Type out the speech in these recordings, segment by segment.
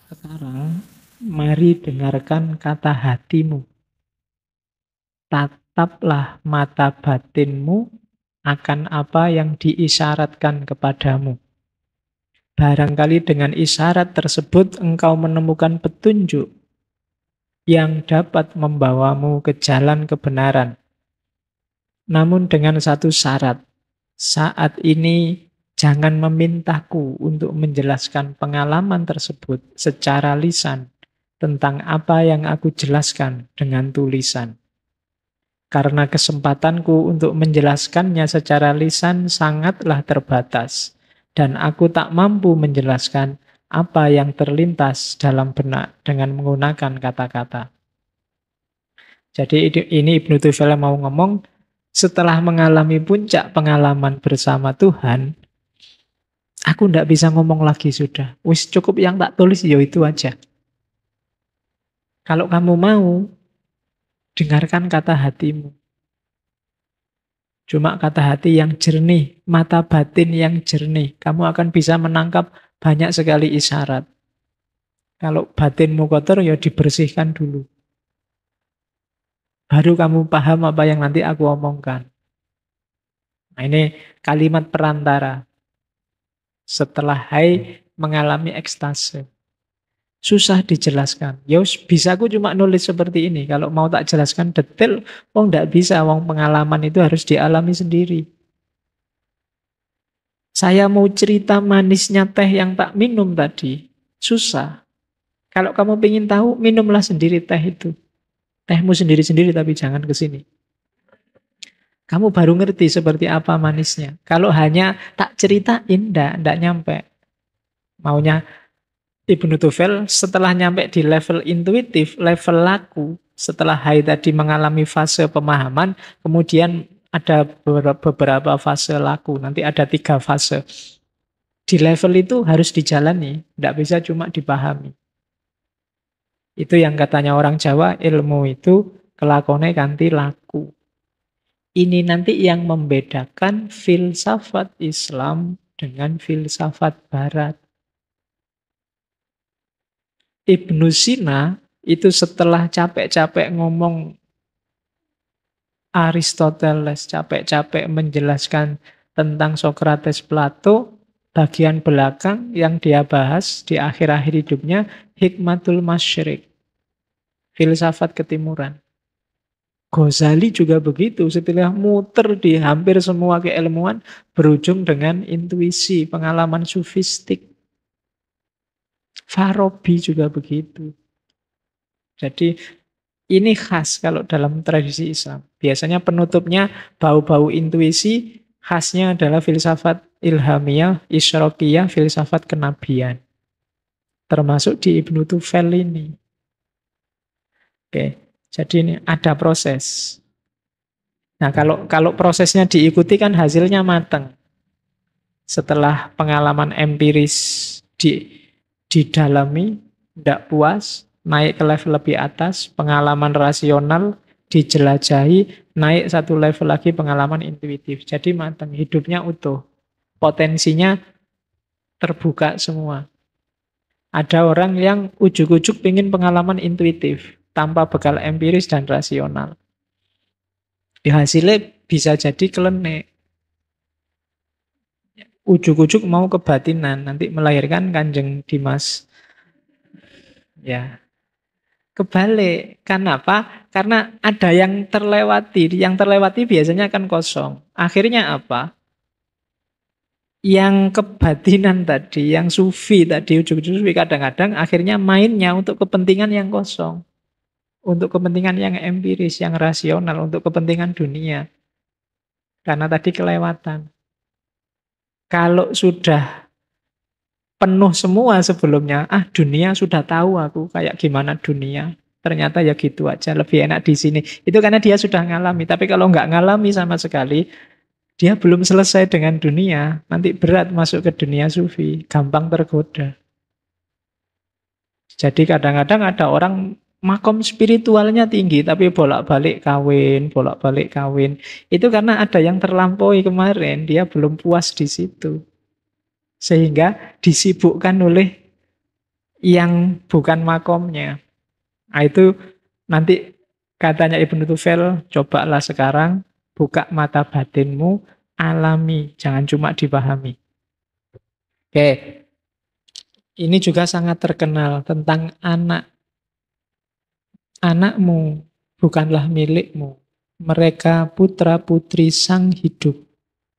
Sekarang, mari dengarkan kata hatimu. Tataplah mata batinmu akan apa yang diisyaratkan kepadamu. Barangkali dengan isyarat tersebut engkau menemukan petunjuk yang dapat membawamu ke jalan kebenaran. Namun dengan satu syarat, saat ini jangan memintaku untuk menjelaskan pengalaman tersebut secara lisan tentang apa yang aku jelaskan dengan tulisan. Karena kesempatanku untuk menjelaskannya secara lisan sangatlah terbatas. Dan aku tak mampu menjelaskan apa yang terlintas dalam benak dengan menggunakan kata-kata. Jadi ini Ibnu Tufel mau ngomong, setelah mengalami puncak pengalaman bersama Tuhan, aku ndak bisa ngomong lagi sudah. Wis cukup yang tak tulis ya itu aja. Kalau kamu mau, dengarkan kata hatimu. Cuma kata hati yang jernih, mata batin yang jernih. Kamu akan bisa menangkap banyak sekali isyarat. Kalau batinmu kotor, ya dibersihkan dulu. Baru kamu paham apa yang nanti aku omongkan. Nah ini kalimat perantara. Setelah hai mengalami ekstase. Susah dijelaskan. Ya bisa aku cuma nulis seperti ini. Kalau mau tak jelaskan detail, nggak bisa. Pengalaman itu harus dialami sendiri. Saya mau cerita manisnya teh yang tak minum tadi. Susah. Kalau kamu ingin tahu, minumlah sendiri teh itu. Tehmu sendiri-sendiri tapi jangan ke sini. Kamu baru ngerti seperti apa manisnya. Kalau hanya tak ceritain, ndak nyampe. Maunya Ibnu Tufel setelah nyampe di level intuitif, level laku, setelah Hai tadi mengalami fase pemahaman, kemudian ada beberapa fase laku. Nanti ada 3 fase. Di level itu harus dijalani, tidak bisa cuma dipahami. Itu yang katanya orang Jawa, ilmu itu kelakone kanthi laku. Ini nanti yang membedakan filsafat Islam dengan filsafat Barat. Ibnu Sina itu setelah capek-capek ngomong Aristoteles, capek-capek menjelaskan tentang Sokrates, Plato, bagian belakang yang dia bahas di akhir-akhir hidupnya, Hikmatul Masyriq, filsafat ketimuran. Ghazali juga begitu, setelah muter di hampir semua keilmuan, berujung dengan intuisi, pengalaman sufistik. Farabi juga begitu. Jadi ini khas kalau dalam tradisi Islam. Biasanya penutupnya bau-bau intuisi, khasnya adalah filsafat ilhamiyah, isyraqiyah, filsafat kenabian. Termasuk di Ibnu Tufel ini. Oke, jadi ini ada proses. Nah, kalau prosesnya diikuti kan hasilnya mateng. Setelah pengalaman empiris didalami, tidak puas, naik ke level lebih atas, pengalaman rasional dijelajahi, naik satu level lagi pengalaman intuitif. Jadi matang, hidupnya utuh. Potensinya terbuka semua. Ada orang yang ujuk-ujuk ingin pengalaman intuitif, tanpa bekal empiris dan rasional. Di hasilnya bisa jadi kelenek. Ujuk-ujuk mau kebatinan, nanti melahirkan Kanjeng Dimas. Ya, kebalik. Kenapa? Karena ada yang terlewati. Yang terlewati biasanya kan kosong. Akhirnya apa? Yang kebatinan tadi, yang sufi tadi, ujung-ujung sufi kadang-kadang akhirnya mainnya untuk kepentingan yang kosong. Untuk kepentingan yang empiris, yang rasional, untuk kepentingan dunia. Karena tadi kelewatan. Kalau sudah penuh semua sebelumnya, dunia sudah tahu aku kayak gimana dunia. Ternyata ya gitu aja, lebih enak di sini. Itu karena dia sudah ngalami. Tapi kalau nggak ngalami sama sekali, dia belum selesai dengan dunia. Nanti berat masuk ke dunia sufi, gampang tergoda. Jadi kadang-kadang ada orang makom spiritualnya tinggi, tapi bolak-balik kawin, bolak-balik kawin. Itu karena ada yang terlampaui kemarin, dia belum puas di situ. Sehingga disibukkan oleh yang bukan makomnya. Nah, itu nanti katanya Ibnu Tufel, cobalah sekarang buka mata batinmu, alami, jangan cuma dipahami. Oke, ini juga sangat terkenal tentang anak. Anakmu bukanlah milikmu. Mereka putra-putri sang hidup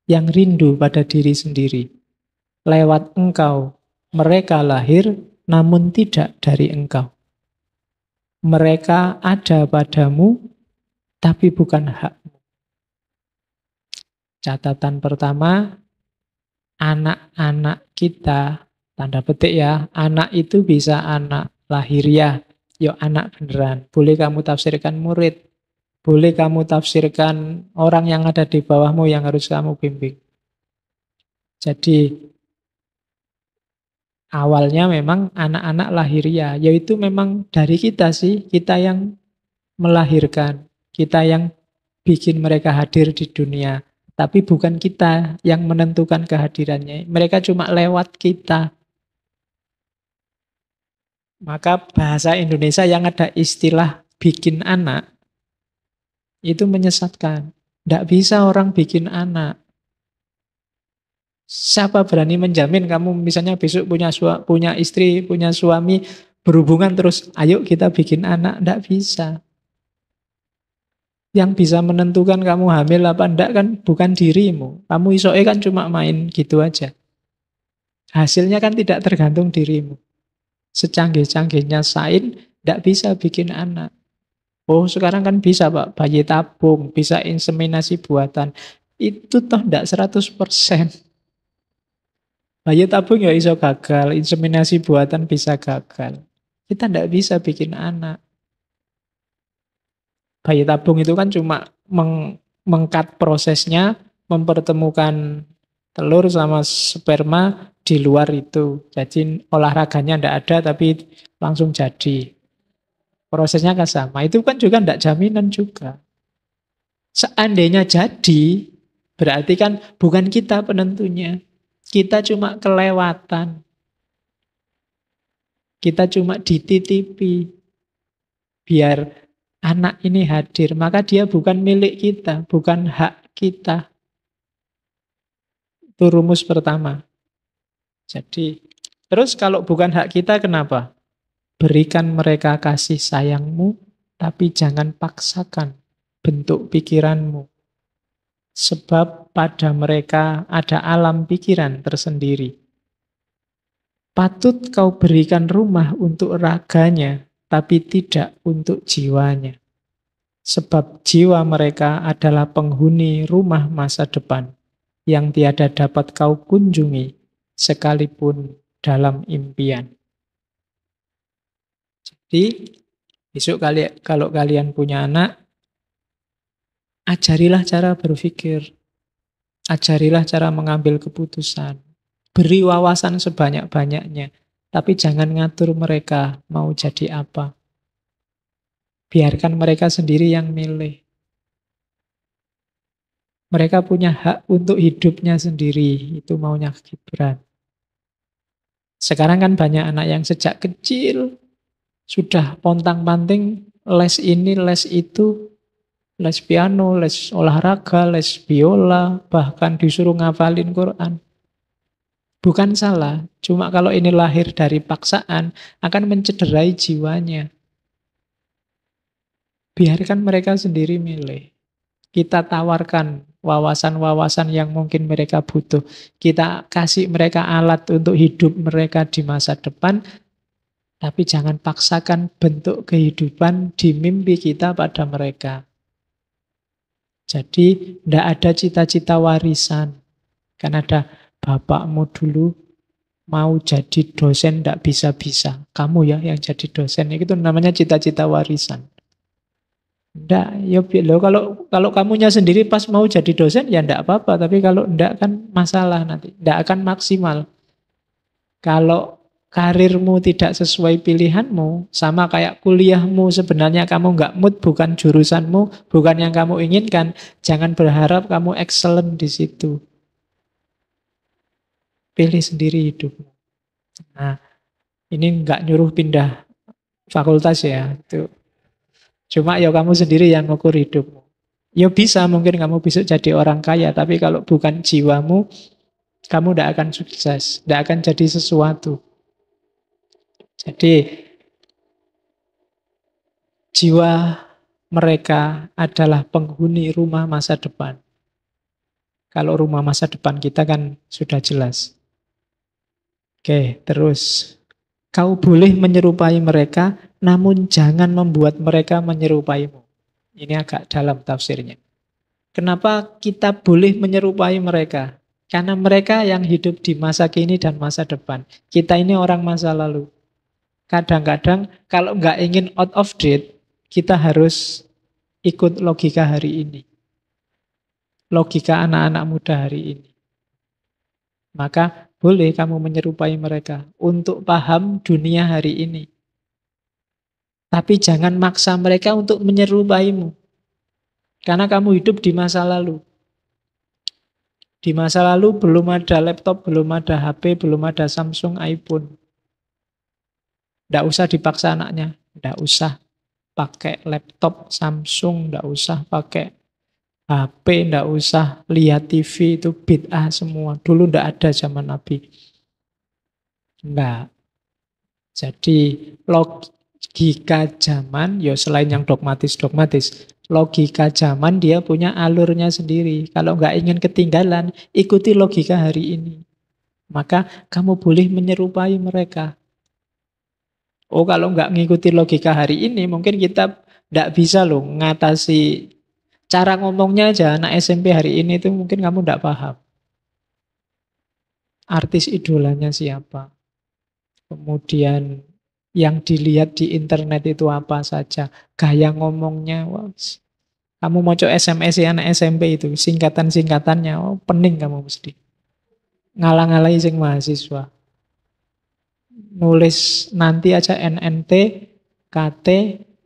yang rindu pada diri sendiri. Lewat engkau, mereka lahir namun tidak dari engkau. Mereka ada padamu, tapi bukan hakmu. Catatan pertama, anak-anak kita, tanda petik ya, anak itu bisa anak lahiriah, yo anak beneran. Boleh kamu tafsirkan murid, boleh kamu tafsirkan orang yang ada di bawahmu yang harus kamu bimbing. Jadi awalnya memang anak-anak lahiriah, yaitu memang dari kita sih, kita yang melahirkan, kita yang bikin mereka hadir di dunia. Tapi bukan kita yang menentukan kehadirannya. Mereka cuma lewat kita. Maka bahasa Indonesia yang ada istilah bikin anak, itu menyesatkan. Tidak bisa orang bikin anak. Siapa berani menjamin kamu misalnya besok punya istri, punya suami, berhubungan terus, ayo kita bikin anak. Tidak bisa. Yang bisa menentukan kamu hamil apa enggak kan bukan dirimu. Kamu isoe kan cuma main gitu aja. Hasilnya kan tidak tergantung dirimu. Secanggih-canggihnya sains, tidak bisa bikin anak. Oh sekarang kan bisa Pak, bayi tabung, bisa inseminasi buatan. Itu toh tidak 100%. Bayi tabung ya iso gagal, inseminasi buatan bisa gagal. Kita tidak bisa bikin anak. Bayi tabung itu kan cuma mengkat prosesnya, mempertemukan telur sama sperma di luar itu. Jadi olahraganya tidak ada tapi langsung jadi. Prosesnya kan sama. Itu kan juga tidak jaminan juga. Seandainya jadi, berarti kan bukan kita penentunya. Kita cuma kelewatan. Kita cuma dititipi. Biar anak ini hadir. Maka dia bukan milik kita, bukan hak kita. Itu rumus pertama. Jadi, terus kalau bukan hak kita, kenapa? Berikan mereka kasih sayangmu, tapi jangan paksakan bentuk pikiranmu. Sebab pada mereka ada alam pikiran tersendiri. Patut kau berikan rumah untuk raganya, tapi tidak untuk jiwanya. Sebab jiwa mereka adalah penghuni rumah masa depan yang tiada dapat kau kunjungi sekalipun dalam impian. Jadi, besok kalau kalian punya anak, ajarilah cara berpikir, ajarilah cara mengambil keputusan, beri wawasan sebanyak-banyaknya, tapi jangan ngatur mereka mau jadi apa. Biarkan mereka sendiri yang milih. Mereka punya hak untuk hidupnya sendiri, itu maunya Gibran. Sekarang kan banyak anak yang sejak kecil sudah pontang-panting les ini, les itu, les piano, les olahraga, les biola, bahkan disuruh ngafalin Quran. Bukan salah, cuma kalau ini lahir dari paksaan akan mencederai jiwanya. Biarkan mereka sendiri milih. Kita tawarkan wawasan-wawasan yang mungkin mereka butuh. Kita kasih mereka alat untuk hidup mereka di masa depan, tapi jangan paksakan bentuk kehidupan di mimpi kita pada mereka. Jadi tidak ada cita-cita warisan. Kan ada bapakmu dulu mau jadi dosen tidak bisa-bisa. Kamu ya yang jadi dosen. Itu namanya cita-cita warisan. Enggak, ya lo kalau kamunya sendiri pas mau jadi dosen ya enggak apa-apa, tapi kalau enggak kan masalah nanti, enggak akan maksimal. Kalau karirmu tidak sesuai pilihanmu, sama kayak kuliahmu sebenarnya kamu enggak mood, bukan jurusanmu, bukan yang kamu inginkan, jangan berharap kamu excellent di situ. Pilih sendiri hidupmu. Nah, Ini nggak nyuruh pindah fakultas ya. Itu cuma ya kamu sendiri yang ngukur hidupmu. Ya bisa, mungkin kamu bisa jadi orang kaya, tapi kalau bukan jiwamu, kamu tidak akan sukses, tidak akan jadi sesuatu. Jadi jiwa mereka adalah penghuni rumah masa depan. Kalau rumah masa depan kita kan sudah jelas. Oke, terus. Kau boleh menyerupai mereka, namun jangan membuat mereka menyerupaimu. Ini agak dalam tafsirnya. Kenapa kita boleh menyerupai mereka? Karena mereka yang hidup di masa kini dan masa depan. Kita ini orang masa lalu. Kadang-kadang kalau nggak ingin out of date, kita harus ikut logika hari ini. Logika anak-anak muda hari ini. Maka boleh kamu menyerupai mereka untuk paham dunia hari ini. Tapi jangan maksa mereka untuk menyerupaimu. Karena kamu hidup di masa lalu. Di masa lalu belum ada laptop, belum ada HP, belum ada Samsung, iPhone. Tidak usah dipaksa anaknya. Tidak usah pakai laptop Samsung, tidak usah pakai HP, tidak usah lihat TV, itu bid'ah semua. Dulu tidak ada zaman Nabi. Enggak. Jadi logika zaman, ya selain yang dogmatis, logika zaman dia punya alurnya sendiri. Kalau nggak ingin ketinggalan, ikuti logika hari ini. Maka kamu boleh menyerupai mereka. Oh, kalau nggak ngikuti logika hari ini, mungkin kita nggak bisa loh ngatasi cara ngomongnya aja. Anak SMP hari ini itu mungkin kamu nggak paham. Artis idolanya siapa? Kemudian yang dilihat di internet itu apa saja. Gaya ngomongnya. Wah, kamu mau coba SMS ya anak SMP itu. Singkatan-singkatannya. Oh, pening kamu mesti. Ngalang-ngalai sing mahasiswa. Nulis nanti aja NNT, KT,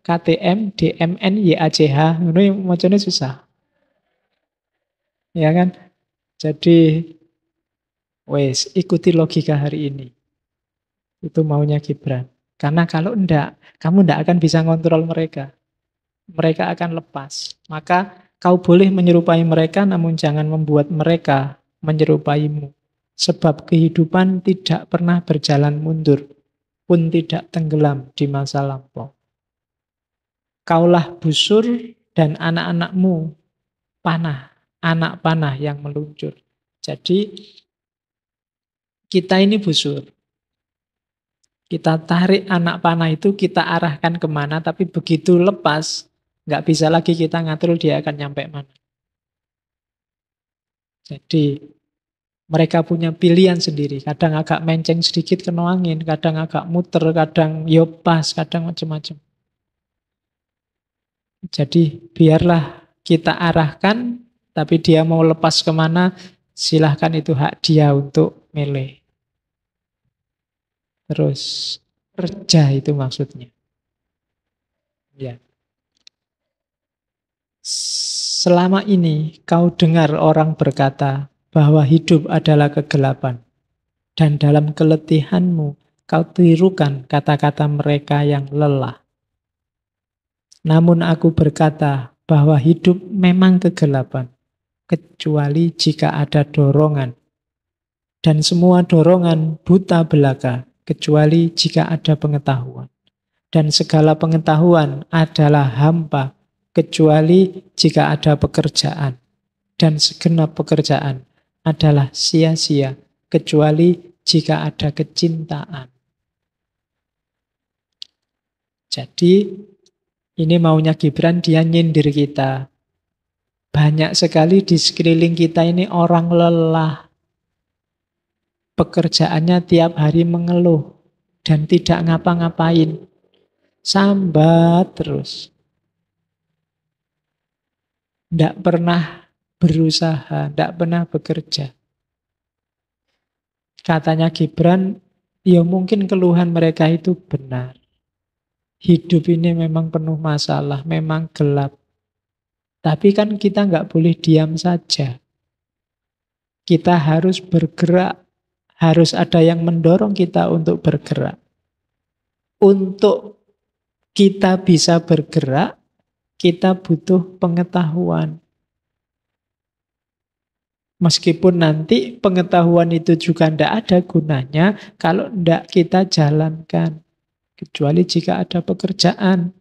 KTM, DMN, YACH. Ini macamnya susah. Ya kan? Jadi, wes ikuti logika hari ini. Itu maunya Gibran. Karena kalau enggak, kamu enggak akan bisa ngontrol mereka. Mereka akan lepas. Maka kau boleh menyerupai mereka, namun jangan membuat mereka menyerupaimu. Sebab kehidupan tidak pernah berjalan mundur, pun tidak tenggelam di masa lampau. Kaulah busur dan anak-anakmu panah, anak panah yang meluncur. Jadi kita ini busur. Kita tarik anak panah itu, kita arahkan kemana, tapi begitu lepas, nggak bisa lagi kita ngatur dia akan nyampe mana. Jadi mereka punya pilihan sendiri. Kadang agak menceng sedikit kena angin, kadang agak muter, kadang yopas, kadang macam-macam. Jadi biarlah kita arahkan, tapi dia mau lepas kemana, silahkan itu hak dia untuk milih. Terus kerja itu maksudnya. Ya. Selama ini kau dengar orang berkata bahwa hidup adalah kegelapan. Dan dalam keletihanmu kau tirukan kata-kata mereka yang lelah. Namun aku berkata bahwa hidup memang kegelapan, kecuali jika ada dorongan. Dan semua dorongan buta belaka, kecuali jika ada pengetahuan. Dan segala pengetahuan adalah hampa, kecuali jika ada pekerjaan. Dan segenap pekerjaan adalah sia-sia, kecuali jika ada kecintaan. Jadi ini maunya Gibran, dia nyindir kita. Banyak sekali di sekeliling kita ini orang lelah. Pekerjaannya tiap hari mengeluh dan tidak ngapa-ngapain. Sambat terus. Tidak pernah berusaha, tidak pernah bekerja. Katanya Gibran, ya mungkin keluhan mereka itu benar. Hidup ini memang penuh masalah, memang gelap. Tapi kan kita nggak boleh diam saja. Kita harus bergerak, harus ada yang mendorong kita untuk bergerak. Untuk kita bisa bergerak, kita butuh pengetahuan. Meskipun nanti pengetahuan itu juga tidak ada gunanya kalau tidak kita jalankan. Kecuali jika ada pekerjaan.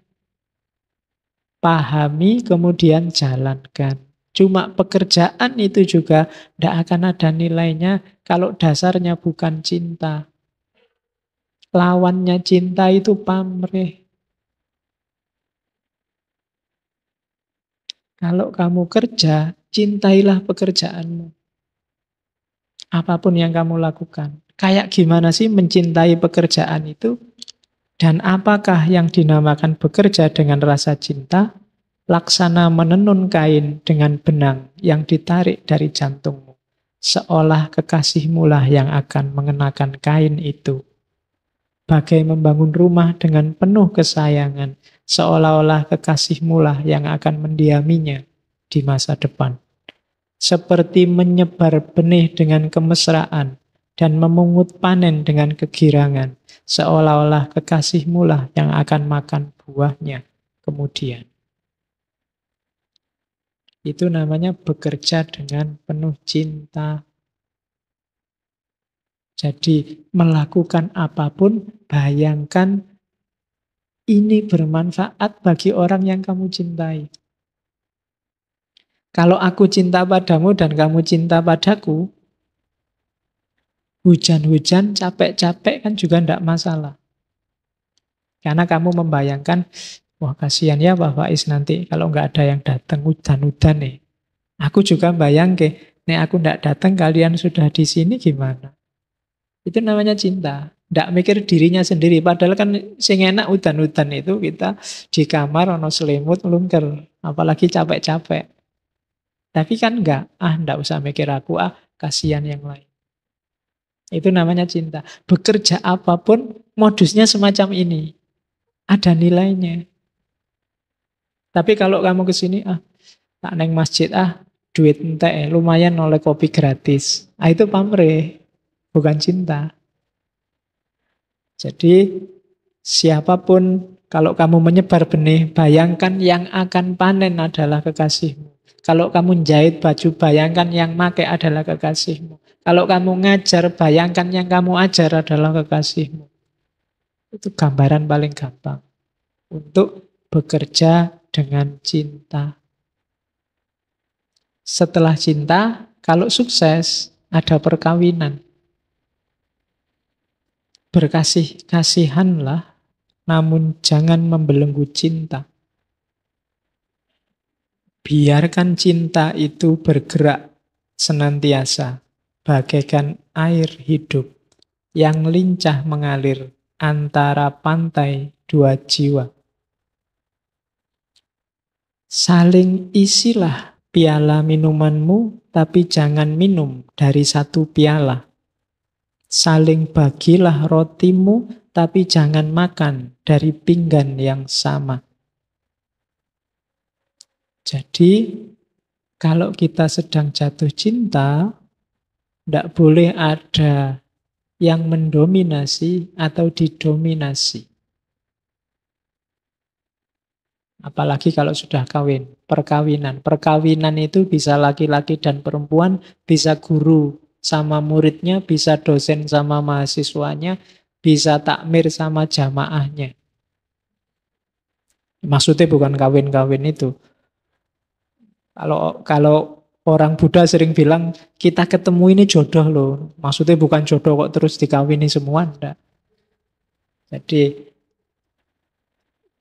Pahami, kemudian jalankan. Cuma pekerjaan itu juga tidak akan ada nilainya kalau dasarnya bukan cinta. Lawannya cinta itu pamrih. Kalau kamu kerja, cintailah pekerjaanmu. Apapun yang kamu lakukan. Kayak gimana sih mencintai pekerjaan itu? Dan apakah yang dinamakan bekerja dengan rasa cinta? Laksana menenun kain dengan benang yang ditarik dari jantungmu. Seolah kekasihmu lah yang akan mengenakan kain itu. Bagai membangun rumah dengan penuh kesayangan. Seolah-olah kekasihmu lah yang akan mendiaminya di masa depan. Seperti menyebar benih dengan kemesraan dan memungut panen dengan kegirangan. Seolah-olah kekasihmu lah yang akan makan buahnya kemudian. Itu namanya bekerja dengan penuh cinta. Jadi melakukan apapun, bayangkan ini bermanfaat bagi orang yang kamu cintai. Kalau aku cinta padamu dan kamu cinta padaku, hujan-hujan, capek-capek kan juga tidak masalah. Karena kamu membayangkan, wah kasihan ya Pak Faiz nanti kalau nggak ada yang datang hujan-hujan nih. Aku juga bayangke, nih aku nggak datang kalian sudah di sini gimana? Itu namanya cinta. Nggak mikir dirinya sendiri. Padahal kan sing enak hutan-hutan itu kita di kamar ono selimut melungker. Apalagi capek-capek. Tapi kan nggak usah mikir aku, kasihan yang lain. Itu namanya cinta. Bekerja apapun modusnya semacam ini. Ada nilainya. Tapi kalau kamu ke sini, tak neng masjid, duit entek, lumayan oleh kopi gratis. Itu pamrih. Bukan cinta. Jadi siapapun kalau kamu menyebar benih, bayangkan yang akan panen adalah kekasihmu. Kalau kamu jahit baju, bayangkan yang pakai adalah kekasihmu. Kalau kamu ngajar, bayangkan yang kamu ajar adalah kekasihmu. Itu gambaran paling gampang. Untuk bekerja dengan cinta. Setelah cinta, kalau sukses, ada perkawinan. Berkasih-kasihanlah, namun jangan membelenggu cinta. Biarkan cinta itu bergerak senantiasa, bagaikan air hidup yang lincah mengalir antara pantai dua jiwa. Saling isilah piala minumanmu, tapi jangan minum dari satu piala. Saling bagilah rotimu, tapi jangan makan dari pinggan yang sama. Jadi, kalau kita sedang jatuh cinta, tidak boleh ada yang mendominasi atau didominasi. Apalagi kalau sudah kawin, perkawinan. Perkawinan itu bisa laki-laki dan perempuan, bisa guru sama muridnya, bisa dosen sama mahasiswanya, bisa takmir sama jamaahnya. Maksudnya bukan kawin-kawin itu. Kalau orang Buddha sering bilang, kita ketemu ini jodoh loh. Maksudnya bukan jodoh kok terus dikawini semua, enggak. Jadi,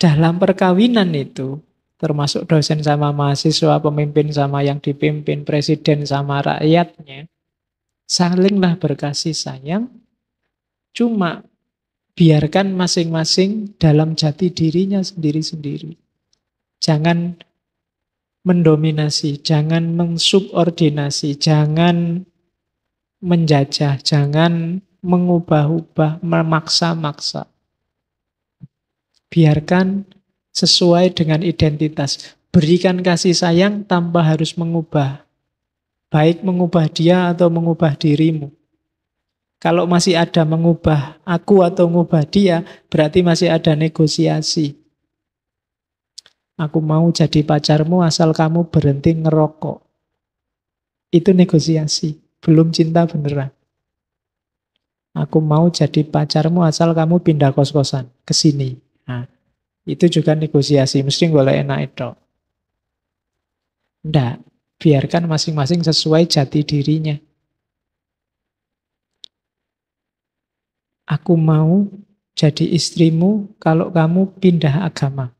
dalam perkawinan itu, termasuk dosen sama mahasiswa, pemimpin sama yang dipimpin, presiden sama rakyatnya, salinglah berkasih sayang, cuma biarkan masing-masing dalam jati dirinya sendiri-sendiri. Jangan mendominasi, jangan mensubordinasi, jangan menjajah, jangan mengubah-ubah, memaksa-maksa. Biarkan sesuai dengan identitas. Berikan kasih sayang tanpa harus mengubah. Baik mengubah dia atau mengubah dirimu. Kalau masih ada mengubah aku atau mengubah dia, berarti masih ada negosiasi. Aku mau jadi pacarmu asal kamu berhenti ngerokok. Itu negosiasi, belum cinta beneran. Aku mau jadi pacarmu asal kamu pindah kos-kosan ke sini. Nah, itu juga negosiasi, mesti boleh enak itu. Nggak, biarkan masing-masing sesuai jati dirinya. Aku mau jadi istrimu kalau kamu pindah agama.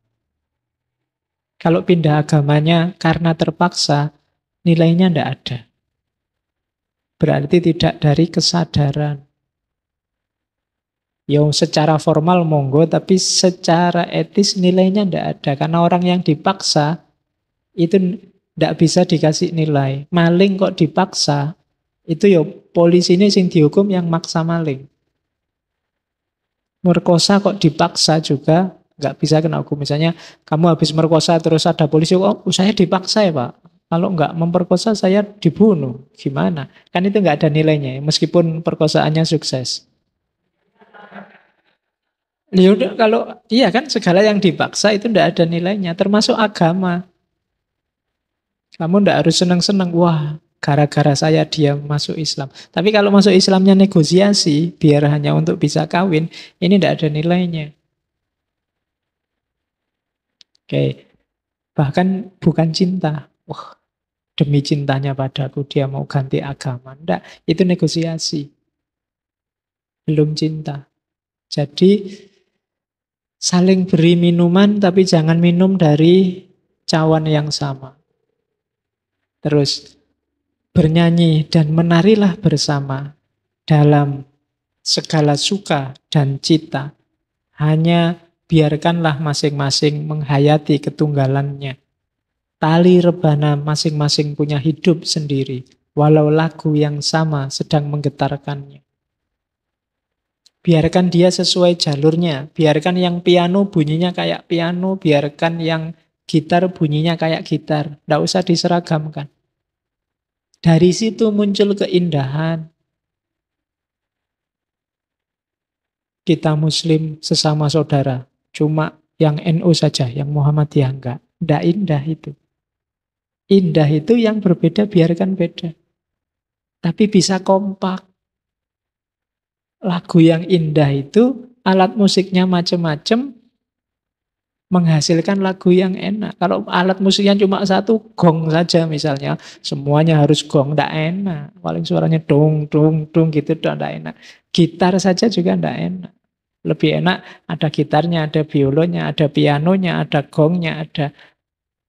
Kalau pindah agamanya karena terpaksa, nilainya ndak ada. Berarti tidak dari kesadaran. Yo, secara formal monggo, tapi secara etis nilainya ndak ada. Karena orang yang dipaksa itu ndak bisa dikasih nilai. Maling kok dipaksa, itu yo polisi ini sing dihukum yang maksa maling. Merkosa kok dipaksa juga nggak bisa kena hukum. Misalnya kamu habis merkosa terus ada polisi, oh saya dipaksa ya Pak. Kalau nggak memperkosa saya dibunuh. Gimana? Kan itu nggak ada nilainya ya, meskipun perkosaannya sukses. Ya udah, kalau iya kan segala yang dipaksa itu ndak ada nilainya, termasuk agama. Kamu ndak harus senang-senang, wah gara-gara saya dia masuk Islam. Tapi kalau masuk Islamnya negosiasi, biar hanya untuk bisa kawin, ini ndak ada nilainya. Oke, bahkan bukan cinta. Wah, demi cintanya padaku dia mau ganti agama. Ndak, itu negosiasi. Belum cinta. Jadi saling beri minuman tapi jangan minum dari cawan yang sama. Terus bernyanyi dan menarilah bersama dalam segala suka dan cita. Hanya biarkanlah masing-masing menghayati ketunggalannya. Tali rebana masing-masing punya hidup sendiri, walau lagu yang sama sedang menggetarkannya. Biarkan dia sesuai jalurnya, biarkan yang piano bunyinya kayak piano, biarkan yang gitar bunyinya kayak gitar. Tidak usah diseragamkan. Dari situ muncul keindahan. Kita Muslim sesama saudara, cuma yang NU saja, yang Muhammadiyah enggak. Tidak indah itu. Indah itu yang berbeda biarkan beda. Tapi bisa kompak. Lagu yang indah itu alat musiknya macam-macam menghasilkan lagu yang enak. Kalau alat musiknya cuma satu, gong saja misalnya, semuanya harus gong, tidak enak. Paling suaranya dong, dong, dong gitu, tidak enak. Gitar saja juga tidak enak. Lebih enak ada gitarnya, ada biolonya, ada pianonya, ada gongnya, ada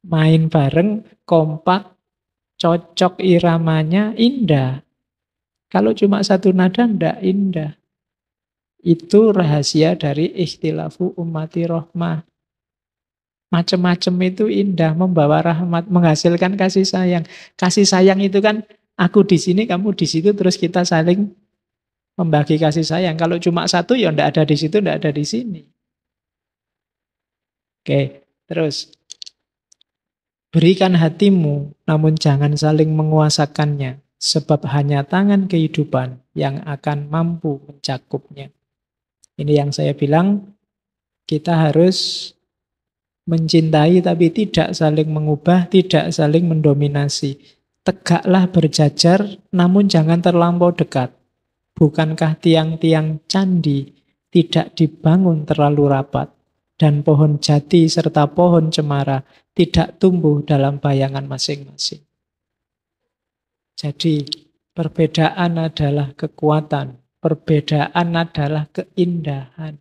main bareng, kompak, cocok iramanya, indah. Kalau cuma satu nada, tidak indah. Itu rahasia dari ikhtilafu ummati rahmah. Macam-macam itu indah, membawa rahmat, menghasilkan kasih sayang. Kasih sayang itu kan aku di sini, kamu di situ, terus kita saling membagi kasih sayang. Kalau cuma satu, ya ndak ada di situ, ndak ada di sini. Oke, terus berikan hatimu, namun jangan saling menguasakannya, sebab hanya tangan kehidupan yang akan mampu mencakupnya. Ini yang saya bilang, kita harus mencintai tapi tidak saling mengubah, tidak saling mendominasi. Tegaklah berjajar, namun jangan terlampau dekat. Bukankah tiang-tiang candi tidak dibangun terlalu rapat, dan pohon jati serta pohon cemara tidak tumbuh dalam bayangan masing-masing. Jadi, perbedaan adalah kekuatan. Perbedaan adalah keindahan.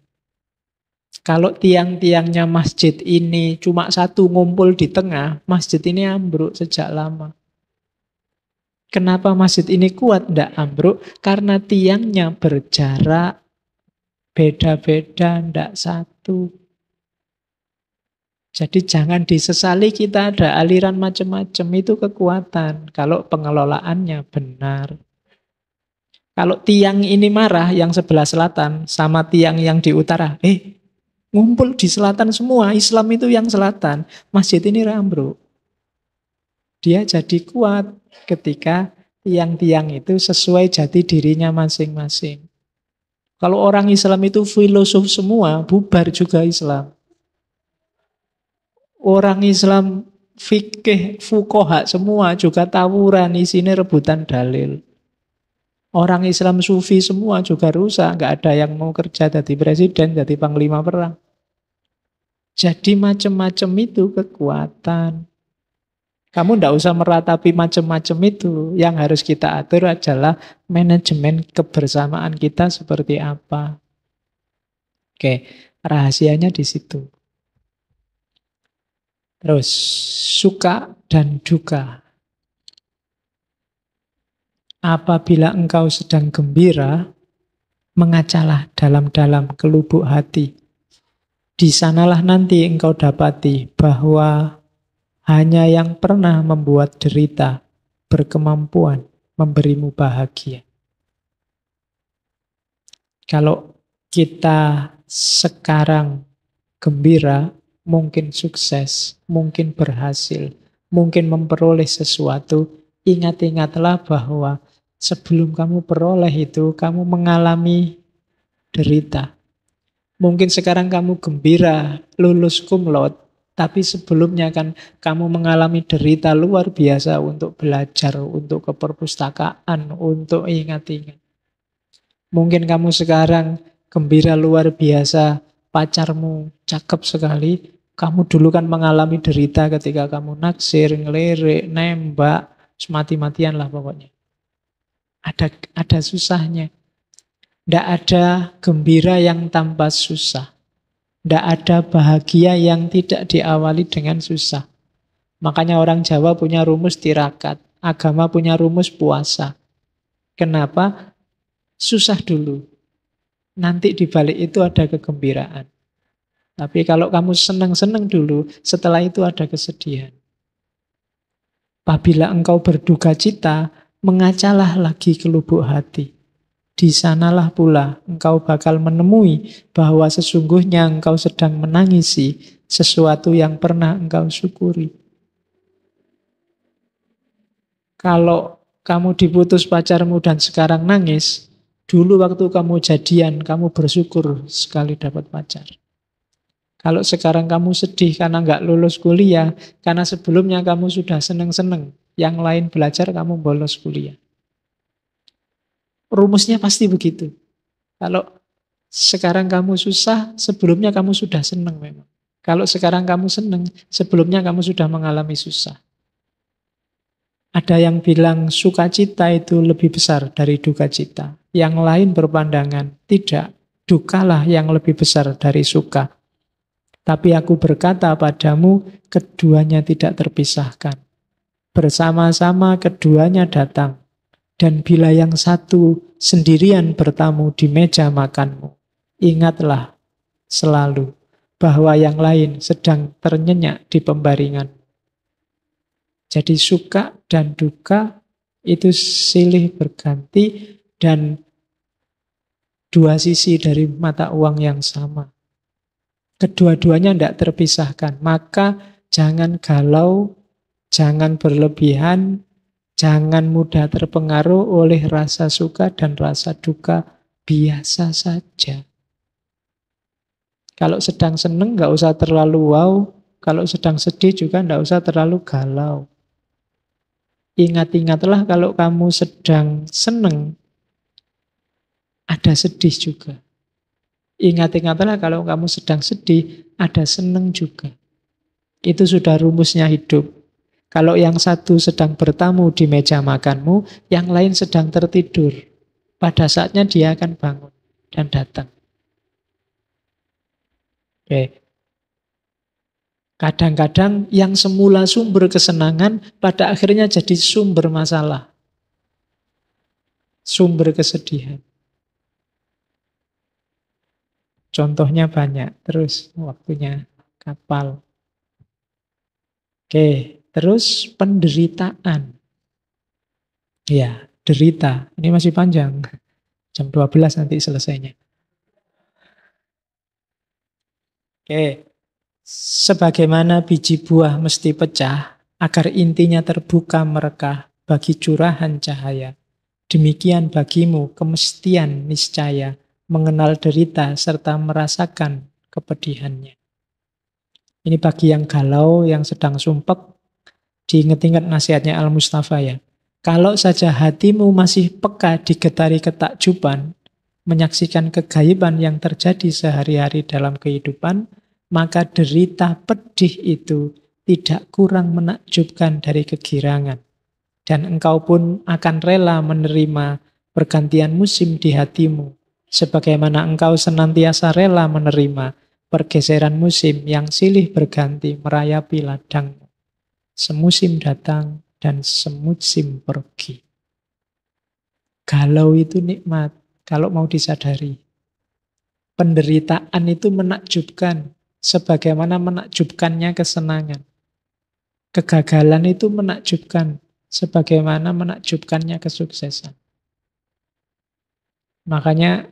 Kalau tiang-tiangnya masjid ini cuma satu ngumpul di tengah, masjid ini ambruk sejak lama. Kenapa masjid ini kuat? Tidak ambruk, karena tiangnya berjarak, beda-beda, tidak satu. Jadi jangan disesali kita ada aliran macam-macam, itu kekuatan. Kalau pengelolaannya benar. Kalau tiang ini marah yang sebelah selatan sama tiang yang di utara, ngumpul di selatan semua, Islam itu yang selatan, masjid ini ambruk. Dia jadi kuat ketika Tiang-tiang itu sesuai jati dirinya masing-masing. Kalau orang Islam itu filosof semua, bubar juga Islam. Orang Islam fikih, fukoha semua juga tawuran, isinya rebutan dalil. Orang Islam sufi semua juga rusak, nggak ada yang mau kerja jadi presiden, jadi panglima perang. Jadi macam-macam itu kekuatan. Kamu nggak usah meratapi macam-macam itu. Yang harus kita atur adalah manajemen kebersamaan kita seperti apa. Oke, rahasianya di situ. Terus, suka dan duka. Apabila engkau sedang gembira, mengacalah dalam-dalam ke lubuk hati. Di sanalah nanti engkau dapati bahwa hanya yang pernah membuat derita berkemampuan memberimu bahagia. Kalau kita sekarang gembira, mungkin sukses, mungkin berhasil, mungkin memperoleh sesuatu, ingat-ingatlah bahwa sebelum kamu peroleh itu, kamu mengalami derita. Mungkin sekarang kamu gembira, lulus cum laude, tapi sebelumnya kan kamu mengalami derita luar biasa untuk belajar, untuk ke perpustakaan, untuk ingat-ingat. Mungkin kamu sekarang gembira luar biasa, pacarmu cakep sekali. Kamu dulu kan mengalami derita ketika kamu naksir, ngelirik, nembak, mati-matian lah pokoknya. Ada susahnya. Tidak ada gembira yang tanpa susah. Tidak ada bahagia yang tidak diawali dengan susah. Makanya orang Jawa punya rumus tirakat. Agama punya rumus puasa. Kenapa? Susah dulu. Nanti di balik itu ada kegembiraan. Tapi kalau kamu senang-senang dulu, setelah itu ada kesedihan. Apabila engkau berduka cita, mengacalah lagi ke lubuk hati. Di sanalah pula engkau bakal menemui bahwa sesungguhnya engkau sedang menangisi sesuatu yang pernah engkau syukuri. Kalau kamu diputus pacarmu dan sekarang nangis, dulu waktu kamu jadian, kamu bersyukur sekali dapat pacar. Kalau sekarang kamu sedih karena nggak lulus kuliah, karena sebelumnya kamu sudah seneng-seneng, yang lain belajar, kamu bolos kuliah. Rumusnya pasti begitu. Kalau sekarang kamu susah, sebelumnya kamu sudah senang memang. Kalau sekarang kamu senang, sebelumnya kamu sudah mengalami susah. Ada yang bilang sukacita itu lebih besar dari duka cita. Yang lain berpandangan, tidak. Dukalah yang lebih besar dari suka. Tapi aku berkata padamu, keduanya tidak terpisahkan. Bersama-sama keduanya datang. Dan bila yang satu sendirian bertamu di meja makanmu, ingatlah selalu bahwa yang lain sedang ternyenyak di pembaringan. Jadi suka dan duka itu silih berganti dan dua sisi dari mata uang yang sama. Kedua-duanya tidak terpisahkan. Maka jangan galau, jangan berlebihan, jangan mudah terpengaruh oleh rasa suka dan rasa duka, biasa saja. Kalau sedang seneng nggak usah terlalu wow, kalau sedang sedih juga nggak usah terlalu galau. Ingat-ingatlah kalau kamu sedang seneng, ada sedih juga. Ingat-ingatlah kalau kamu sedang sedih, ada seneng juga. Itu sudah rumusnya hidup. Kalau yang satu sedang bertamu di meja makanmu, yang lain sedang tertidur. Pada saatnya dia akan bangun dan datang. Oke. Kadang-kadang yang semula sumber kesenangan, pada akhirnya jadi sumber masalah. Sumber kesedihan. Contohnya banyak. Terus waktunya kapal. Oke. Terus penderitaan. Ya, derita. Ini masih panjang. Jam 12 nanti selesainya. Oke. Sebagaimana biji buah mesti pecah, agar intinya terbuka merekah, bagi curahan cahaya. Demikian bagimu kemestian niscaya, mengenal derita serta merasakan kepedihannya. Ini bagi yang galau, yang sedang sumpek, diingat-ingat nasihatnya Al-Mustafa ya. Kalau saja hatimu masih peka digetari ketakjuban, menyaksikan kegaiban yang terjadi sehari-hari dalam kehidupan, maka derita pedih itu tidak kurang menakjubkan dari kegirangan. Dan engkau pun akan rela menerima pergantian musim di hatimu, sebagaimana engkau senantiasa rela menerima pergeseran musim yang silih berganti merayapi ladangmu. Semusim datang dan semusim pergi. Galau itu nikmat kalau mau disadari. Penderitaan itu menakjubkan, sebagaimana menakjubkannya kesenangan. Kegagalan itu menakjubkan, sebagaimana menakjubkannya kesuksesan. Makanya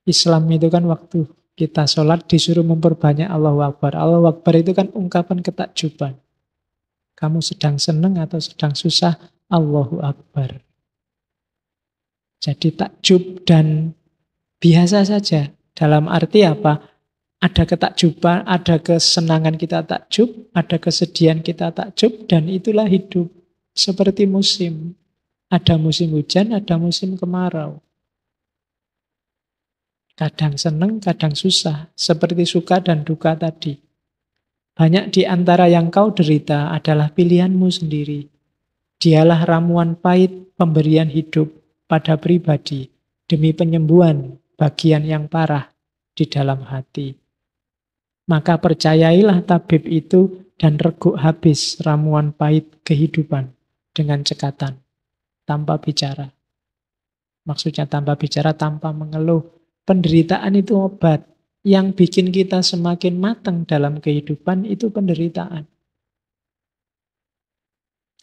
Islam itu kan waktu kita sholat disuruh memperbanyak Allahu Akbar. Allahu Akbar itu kan ungkapan ketakjuban. Kamu sedang senang atau sedang susah, Allahu Akbar. Jadi takjub dan biasa saja. Dalam arti apa? Ada ketakjuban, ada kesenangan kita takjub, ada kesedihan kita takjub, dan itulah hidup. Seperti musim. Ada musim hujan, ada musim kemarau. Kadang senang, kadang susah. Seperti suka dan duka tadi. Banyak di antara yang kau derita adalah pilihanmu sendiri. Dialah ramuan pahit pemberian hidup pada pribadi demi penyembuhan bagian yang parah di dalam hati. Maka percayailah tabib itu dan reguk habis ramuan pahit kehidupan dengan cekatan, tanpa bicara. Maksudnya tanpa bicara, tanpa mengeluh. Penderitaan itu obat. Yang bikin kita semakin matang dalam kehidupan itu penderitaan.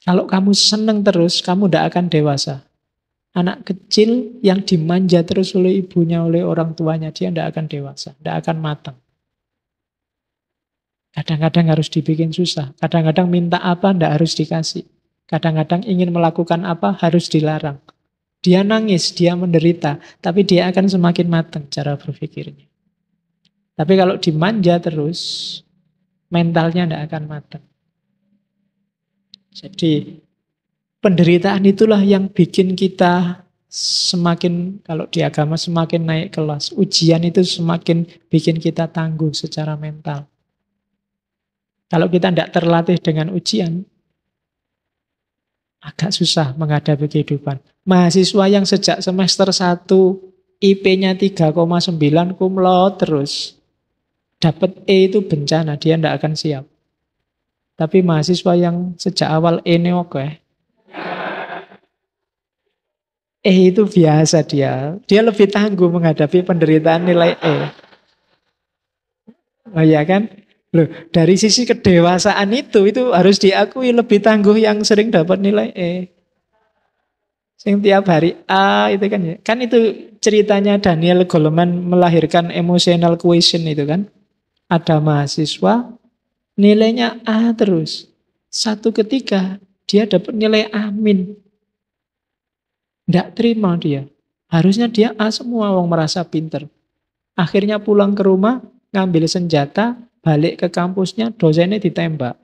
Kalau kamu senang terus, kamu tidak akan dewasa. Anak kecil yang dimanja terus oleh ibunya, oleh orang tuanya, dia tidak akan dewasa, tidak akan matang. Kadang-kadang harus dibikin susah. Kadang-kadang minta apa, tidak harus dikasih. Kadang-kadang ingin melakukan apa, harus dilarang. Dia nangis, dia menderita, tapi dia akan semakin matang cara berpikirnya. Tapi kalau dimanja terus, mentalnya tidak akan matang. Jadi penderitaan itulah yang bikin kita semakin, kalau di agama semakin naik kelas. Ujian itu semakin bikin kita tangguh secara mental. Kalau kita tidak terlatih dengan ujian, agak susah menghadapi kehidupan. Mahasiswa yang sejak semester 1 IP-nya 3,9 cum laude terus. Dapat E itu bencana, dia tidak akan siap. Tapi mahasiswa yang sejak awal E ini oke. E itu biasa dia. Dia lebih tangguh menghadapi penderitaan nilai E. Oh iya kan? Loh, dari sisi kedewasaan itu harus diakui lebih tangguh yang sering dapat nilai E. Yang tiap hari A itu kan ya. Kan itu ceritanya Daniel Goleman melahirkan emotional quotient itu kan. Ada mahasiswa nilainya A terus. Satu ketika dia dapat nilai A min. Tidak terima dia. Harusnya dia A semua, orang merasa pinter. Akhirnya pulang ke rumah, ngambil senjata, balik ke kampusnya, dosennya ditembak.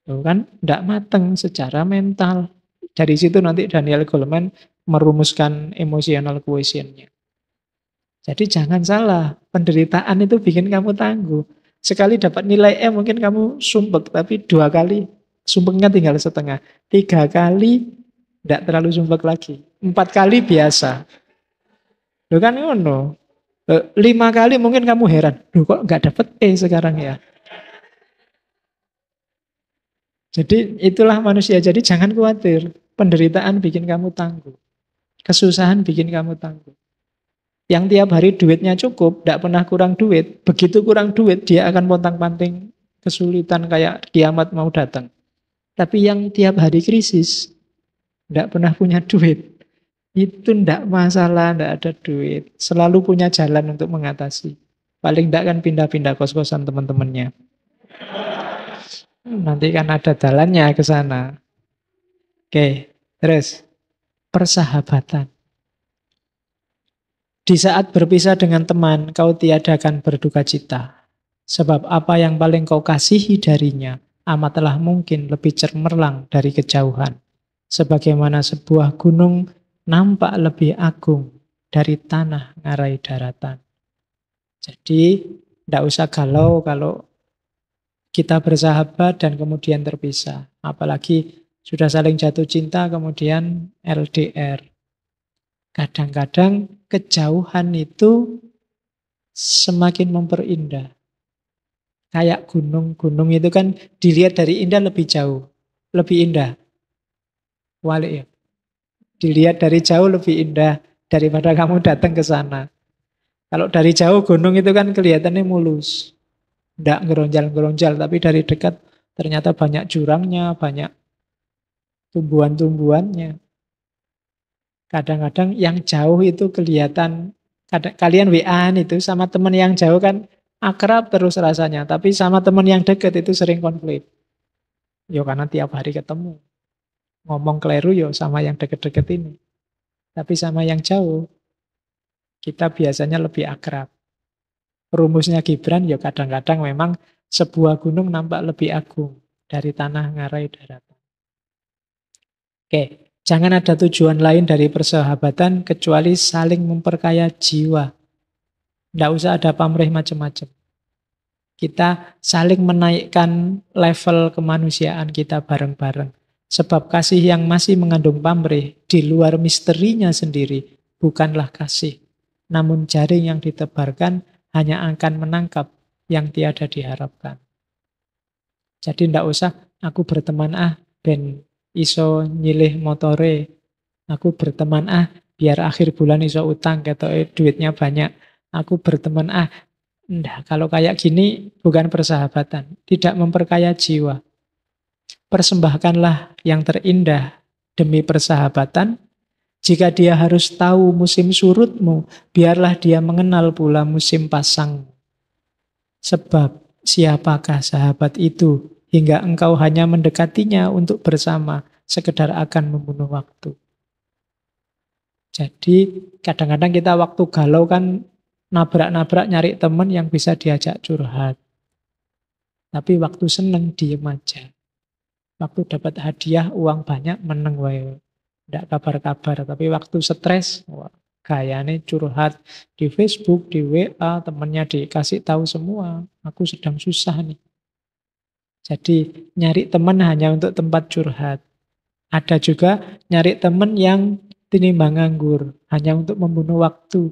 Tuh kan, tidak mateng secara mental. Dari situ nanti Daniel Goleman merumuskan emotional quotient-nya. Jadi jangan salah, penderitaan itu bikin kamu tangguh. Sekali dapat nilai E mungkin kamu sumpek, tapi 2 kali sumpeknya tinggal setengah. 3 kali tidak terlalu sumpek lagi. 4 kali biasa. Loh kan ngono. 5 kali mungkin kamu heran. Loh kok nggak dapat E sekarang ya? Jadi itulah manusia. Jadi jangan khawatir. Penderitaan bikin kamu tangguh. Kesusahan bikin kamu tangguh. Yang tiap hari duitnya cukup, tidak pernah kurang duit. Begitu kurang duit, dia akan pontang-panting kesulitan kayak kiamat mau datang. Tapi yang tiap hari krisis, tidak pernah punya duit, itu tidak masalah, tidak ada duit. Selalu punya jalan untuk mengatasi. Paling tidak kan pindah-pindah kos-kosan teman-temannya. Nanti kan ada jalannya ke sana. Oke, terus persahabatan. Di saat berpisah dengan teman, kau tiadakan berduka cita. Sebab apa yang paling kau kasihi darinya, amatlah mungkin lebih cemerlang dari kejauhan. Sebagaimana sebuah gunung nampak lebih agung dari tanah ngarai daratan. Jadi, tidak usah galau kalau kita bersahabat dan kemudian terpisah. Apalagi sudah saling jatuh cinta, kemudian LDR. Kadang-kadang kejauhan itu semakin memperindah. Kayak gunung-gunung itu kan dilihat dari indah lebih jauh, lebih indah. Walik ya. Dilihat dari jauh lebih indah daripada kamu datang ke sana. Kalau dari jauh gunung itu kan kelihatannya mulus. Tidak ngeronjal-ngeronjal, tapi dari dekat ternyata banyak jurangnya, banyak tumbuhan-tumbuhannya. Kadang-kadang yang jauh itu kelihatan, kalian WA-an itu sama teman yang jauh kan akrab terus rasanya, tapi sama teman yang dekat itu sering konflik. Yo karena tiap hari ketemu. Ngomong keliru yo sama yang deket-deket ini. Tapi sama yang jauh, kita biasanya lebih akrab. Rumusnya Gibran ya kadang-kadang memang sebuah gunung nampak lebih agung dari tanah ngarai daratan. Oke, jangan ada tujuan lain dari persahabatan kecuali saling memperkaya jiwa. Tidak usah ada pamrih macam-macam. Kita saling menaikkan level kemanusiaan kita bareng-bareng. Sebab kasih yang masih mengandung pamrih di luar misterinya sendiri bukanlah kasih. Namun jaring yang ditebarkan hanya akan menangkap yang tiada diharapkan. Jadi tidak usah aku berteman ben iso nyilih motore. Aku berteman biar akhir bulan iso utang ketoke duitnya banyak. Aku berteman Nah, kalau kayak gini bukan persahabatan, tidak memperkaya jiwa. Persembahkanlah yang terindah demi persahabatan. Jika dia harus tahu musim surutmu, biarlah dia mengenal pula musim pasang. Sebab siapakah sahabat itu hingga engkau hanya mendekatinya untuk bersama, sekedar akan membunuh waktu. Jadi kadang-kadang kita waktu galau kan nabrak-nabrak nyari teman yang bisa diajak curhat. Tapi waktu seneng diem aja. Waktu dapat hadiah uang banyak meneng wae. Ndak kabar-kabar. Tapi waktu stres, wah, gayane curhat di Facebook, di WA, temennya dikasih tahu semua. Aku sedang susah nih. Jadi nyari teman hanya untuk tempat curhat. Ada juga nyari teman yang tinimbang nganggur, hanya untuk membunuh waktu.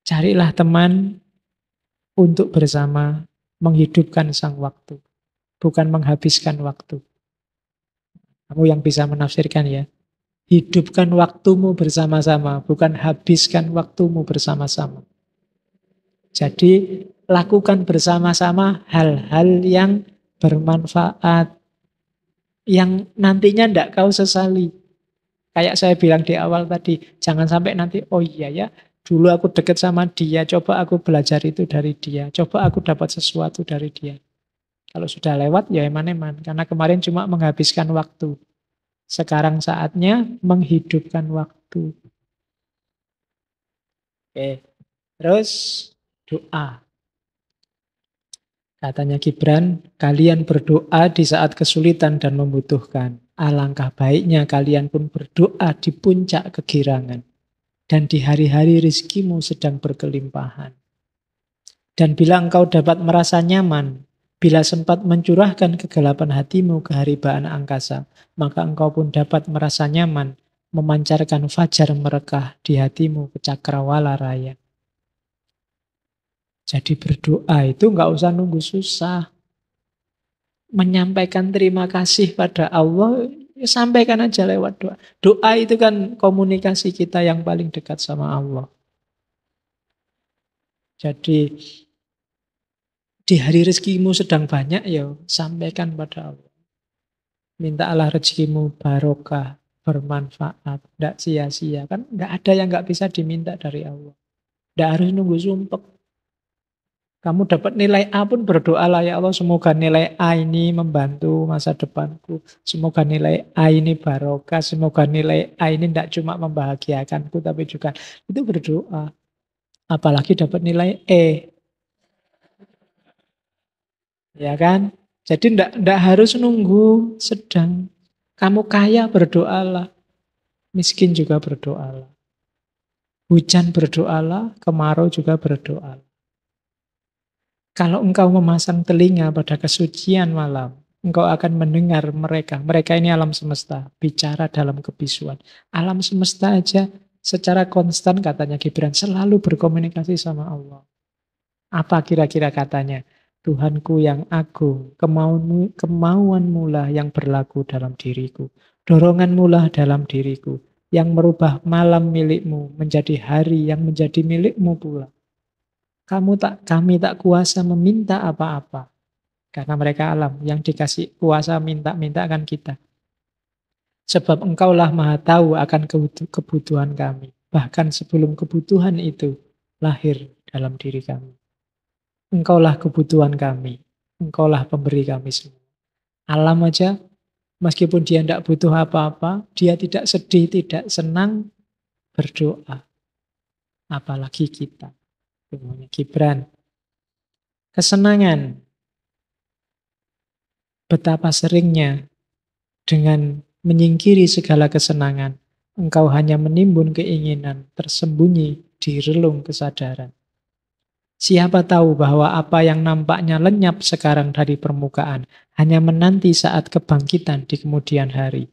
Carilah teman untuk bersama menghidupkan sang waktu, bukan menghabiskan waktu. Kamu yang bisa menafsirkan ya. Hidupkan waktumu bersama-sama, bukan habiskan waktumu bersama-sama. Jadi lakukan bersama-sama hal-hal yang bermanfaat, yang nantinya tidak kau sesali. Kayak saya bilang di awal tadi, jangan sampai nanti, oh iya ya, dulu aku deket sama dia, coba aku belajar itu dari dia, coba aku dapat sesuatu dari dia. Kalau sudah lewat ya eman-eman, karena kemarin cuma menghabiskan waktu. Sekarang saatnya menghidupkan waktu. Oke, terus doa. Katanya Gibran, kalian berdoa di saat kesulitan dan membutuhkan. Alangkah baiknya kalian pun berdoa di puncak kegirangan. Dan di hari-hari rizkimu sedang berkelimpahan. Dan bila engkau dapat merasa nyaman, bila sempat mencurahkan kegelapan hatimu ke haribaan angkasa, maka engkau pun dapat merasa nyaman, memancarkan fajar merekah di hatimu ke cakrawala raya. Jadi berdoa itu nggak usah nunggu susah. Menyampaikan terima kasih pada Allah, ya sampaikan aja lewat doa. Doa itu kan komunikasi kita yang paling dekat sama Allah. Jadi di hari rezekimu sedang banyak, ya sampaikan pada Allah. Minta Allah rezekimu barokah, bermanfaat, tidak sia-sia. Kan nggak ada yang nggak bisa diminta dari Allah. Tidak harus nunggu sumpek. Kamu dapat nilai A pun berdoalah, ya Allah semoga nilai A ini membantu masa depanku. Semoga nilai A ini barokah. Semoga nilai A ini tidak cuma membahagiakanku tapi juga itu berdoa. Apalagi dapat nilai E, ya kan? Jadi tidak harus nunggu sedang. Kamu kaya berdoalah, miskin juga berdoalah. Hujan berdoalah, kemarau juga berdoalah. Kalau engkau memasang telinga pada kesucian malam, engkau akan mendengar mereka. Mereka ini alam semesta, bicara dalam kebisuan. Alam semesta aja secara konstan katanya Gibran selalu berkomunikasi sama Allah. Apa kira-kira katanya? Tuhanku yang agung, kemauanmu lah yang berlaku dalam diriku. Doronganmu lah dalam diriku, yang merubah malam milikmu menjadi hari yang menjadi milikmu pula. Kami tak kuasa meminta apa-apa. Karena mereka alam, yang dikasih kuasa minta-minta kan kita. Sebab engkaulah maha tahu akan kebutuhan kami. Bahkan sebelum kebutuhan itu lahir dalam diri kami. Engkaulah kebutuhan kami. Engkaulah pemberi kami semua. Alam aja, meskipun dia tidak butuh apa-apa, dia tidak sedih, tidak senang, berdoa. Apalagi kita. Semuanya Gibran. Kesenangan. Betapa seringnya dengan menyingkiri segala kesenangan, engkau hanya menimbun keinginan tersembunyi di relung kesadaran. Siapa tahu bahwa apa yang nampaknya lenyap sekarang dari permukaan hanya menanti saat kebangkitan di kemudian hari.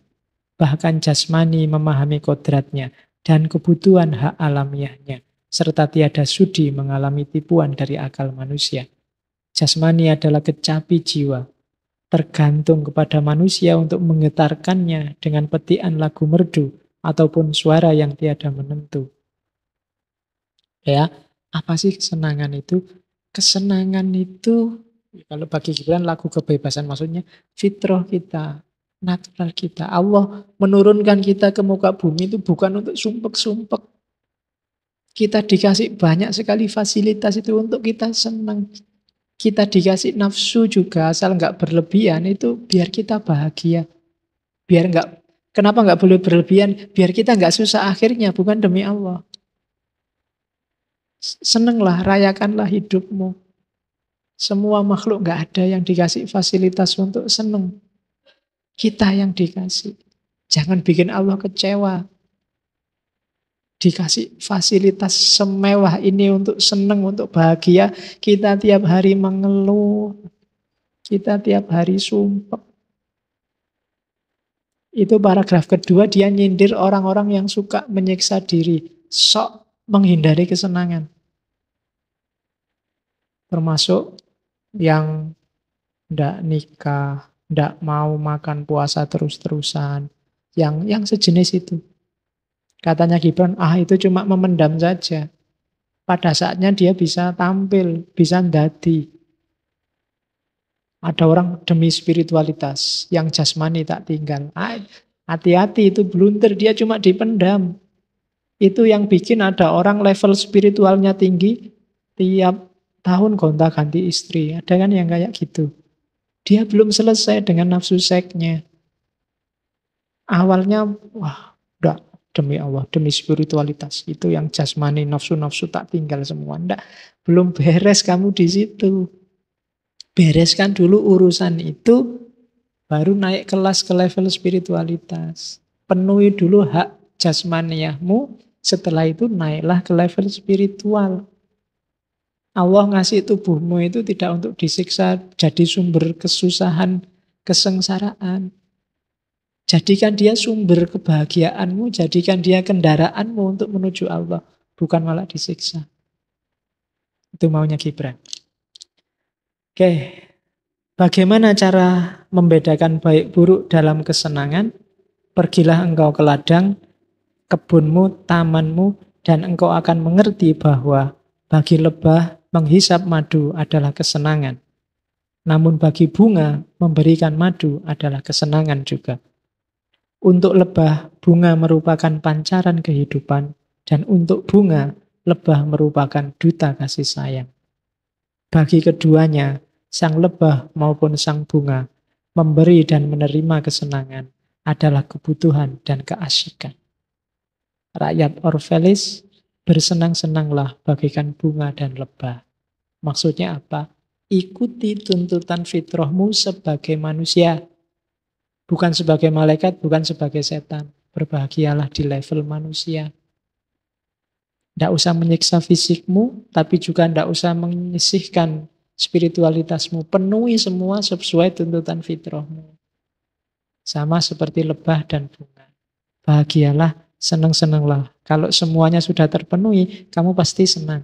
Bahkan jasmani memahami kodratnya dan kebutuhan hak alamiahnya, serta tiada sudi mengalami tipuan dari akal manusia. Jasmani adalah kecapi jiwa, tergantung kepada manusia untuk menggetarkannya dengan petikan lagu merdu ataupun suara yang tiada menentu. Ya, apa sih kesenangan itu? Kesenangan itu, kalau bagi Gibran lagu kebebasan maksudnya fitrah kita, natural kita. Allah menurunkan kita ke muka bumi itu bukan untuk sumpek-sumpek. Kita dikasih banyak sekali fasilitas itu untuk kita senang. Kita dikasih nafsu juga asal nggak berlebihan itu biar kita bahagia. Biar nggak, kenapa nggak boleh berlebihan? Biar kita nggak susah akhirnya, bukan demi Allah. Senenglah, rayakanlah hidupmu. Semua makhluk nggak ada yang dikasih fasilitas untuk seneng. Kita yang dikasih. Jangan bikin Allah kecewa. Dikasih fasilitas semewah ini untuk seneng, untuk bahagia. Kita tiap hari mengeluh. Kita tiap hari sumpah. Itu paragraf kedua, dia nyindir orang-orang yang suka menyiksa diri. Sok menghindari kesenangan. Termasuk yang ndak nikah, ndak mau makan puasa terus-terusan. Yang sejenis itu. Katanya Gibran, itu cuma memendam saja. Pada saatnya dia bisa tampil, bisa ndadi. Ada orang demi spiritualitas, yang jasmani tak tinggal. Hati-hati itu blunter, dia cuma dipendam. Itu yang bikin ada orang level spiritualnya tinggi, tiap tahun gonta-ganti istri. Ada kan yang kayak gitu. Dia belum selesai dengan nafsu seksnya. Awalnya, udah demi Allah, demi spiritualitas. Itu yang jasmani, nafsu-nafsu tak tinggal semua. Nggak, belum beres kamu di situ. Bereskan dulu urusan itu, baru naik kelas ke level spiritualitas. Penuhi dulu hak jasmaniahmu, setelah itu naiklah ke level spiritual. Allah ngasih tubuhmu itu tidak untuk disiksa, jadi sumber kesusahan, kesengsaraan. Jadikan dia sumber kebahagiaanmu, jadikan dia kendaraanmu untuk menuju Allah, bukan malah disiksa. Itu maunya Gibran. Oke, bagaimana cara membedakan baik buruk dalam kesenangan? Pergilah engkau ke ladang, kebunmu, tamanmu, dan engkau akan mengerti bahwa bagi lebah menghisap madu adalah kesenangan. Namun bagi bunga memberikan madu adalah kesenangan juga. Untuk lebah, bunga merupakan pancaran kehidupan, dan untuk bunga, lebah merupakan duta kasih sayang. Bagi keduanya, sang lebah maupun sang bunga, memberi dan menerima kesenangan adalah kebutuhan dan keasikan. Rakyat Orvelis, bersenang-senanglah bagaikan bunga dan lebah. Maksudnya apa? Ikuti tuntutan fitrahmu sebagai manusia. Bukan sebagai malaikat, bukan sebagai setan. Berbahagialah di level manusia. Tidak usah menyiksa fisikmu, tapi juga tidak usah menyisihkan spiritualitasmu. Penuhi semua sesuai tuntutan fitrahmu. Sama seperti lebah dan bunga. Bahagialah, senang-senanglah. Kalau semuanya sudah terpenuhi, kamu pasti senang.